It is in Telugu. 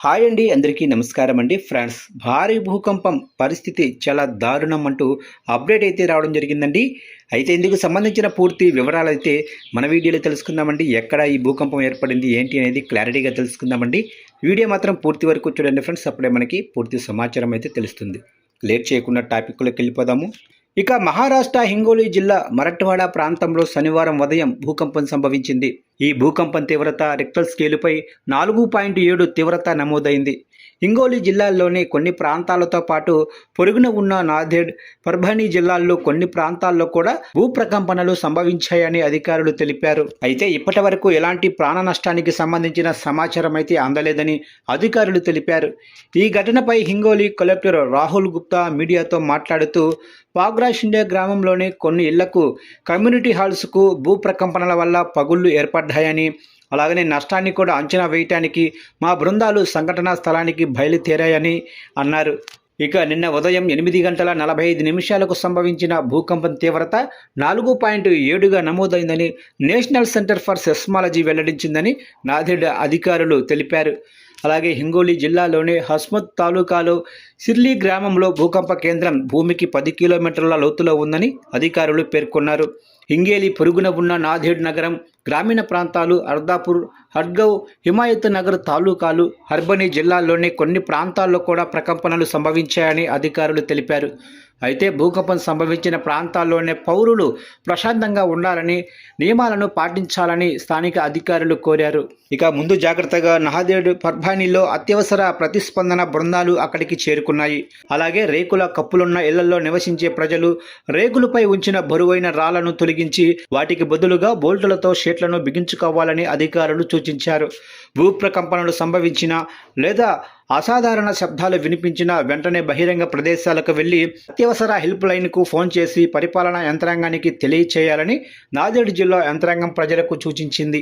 హాయ్ అండి, అందరికీ నమస్కారం అండి. ఫ్రెండ్స్, భారీ భూకంపం పరిస్థితి చాలా దారుణం అంటూ అప్డేట్ అయితే రావడం జరిగిందండి. అయితే ఇందుకు సంబంధించిన పూర్తి వివరాలు అయితే మన వీడియోలో తెలుసుకుందామండి. ఎక్కడ ఈ భూకంపం ఏర్పడింది ఏంటి అనేది క్లారిటీగా తెలుసుకుందామండి. వీడియో మాత్రం పూర్తి వరకు చూడండి ఫ్రెండ్స్, అప్పుడే మనకి పూర్తి సమాచారం అయితే తెలుస్తుంది. లేట్ చేయకుండా టాపిక్లోకి వెళ్ళిపోదాము. ఇక మహారాష్ట్ర హింగోలి జిల్లా మరఠ్వాడా ప్రాంతంలో శనివారం ఉదయం భూకంపం సంభవించింది. ఈ భూకంపం తీవ్రత రిక్టర్ స్కేలుపై 4.7 తీవ్రత నమోదైంది. హింగోలి జిల్లాలోని కొన్ని ప్రాంతాలతో పాటు పొరుగున ఉన్న నాందేడ్, పర్భణి జిల్లాల్లో కొన్ని ప్రాంతాల్లో కూడా భూప్రకంపనలు సంభవించాయని అధికారులు తెలిపారు. అయితే ఇప్పటి వరకు ఎలాంటి ప్రాణ నష్టానికి సంబంధించిన సమాచారం అయితే అందలేదని అధికారులు తెలిపారు. ఈ ఘటనపై హింగోలి కలెక్టర్ రాహుల్ గుప్తా మీడియాతో మాట్లాడుతూ, పాగ్రా షిండే గ్రామంలోని కొన్ని ఇళ్లకు, కమ్యూనిటీ హాల్స్కు భూప్రకంపనల వల్ల పగుళ్లు ఏర్పడ్డాయని, అలాగనే నష్టాన్ని కూడా అంచనా వేయటానికి మా బృందాలు సంఘటనా స్థలానికి బయలుదేరాయని అన్నారు. ఇక నిన్న ఉదయం 8:45 సంభవించిన భూకంపం తీవ్రత 4.7గా నమోదైందని నేషనల్ సెంటర్ ఫర్ సెస్మాలజీ వెల్లడించిందని నాందేడ్ అధికారులు తెలిపారు. అలాగే హింగోలి జిల్లాలోని హస్మత్ తాలూకాలో సిర్లీ గ్రామంలో భూకంప కేంద్రం భూమికి 10 కిలోమీటర్ల లోతులో ఉందని అధికారులు పేర్కొన్నారు. హింగేలి పొరుగున ఉన్న నాందేడ్ నగరం, గ్రామీణ ప్రాంతాలు, అర్దాపూర్, హడ్గవ్, హిమాయత్ నగర్ తాలూకాలు, పర్భణి జిల్లాల్లోని కొన్ని ప్రాంతాల్లో కూడా ప్రకంపనలు సంభవించాయని అధికారులు తెలిపారు. అయితే భూకంపం సంభవించిన ప్రాంతాల్లోనే పౌరులు ప్రశాంతంగా ఉండాలని, నియమాలను పాటించాలని స్థానిక అధికారులు కోరారు. ఇక ముందు జాగ్రత్తగా నాందేడ్, పర్భణిలో అత్యవసర ప్రతిస్పందన బృందాలు అక్కడికి చేరుకున్నాయి. అలాగే రేకుల కప్పులున్న ఇళ్లలో నివసించే ప్రజలు రేకులపై ఉంచిన బరువైన రాళ్లను తొలగించి వాటికి బదులుగా బోల్టులతో షీట్లను బిగించుకోవాలని అధికారులు సూచించారు. భూప్రకంపనలు సంభవించిన లేదా అసాధారణ శబ్దాలు వినిపించిన వెంటనే బహిరంగ ప్రదేశాలకు వెళ్లి అత్యవసర హెల్ప్ లైన్కు ఫోన్ చేసి పరిపాలనా యంత్రాంగానికి తెలియచేయాలని నాందేడ్ జిల్లా యంత్రాంగం ప్రజలకు సూచించింది.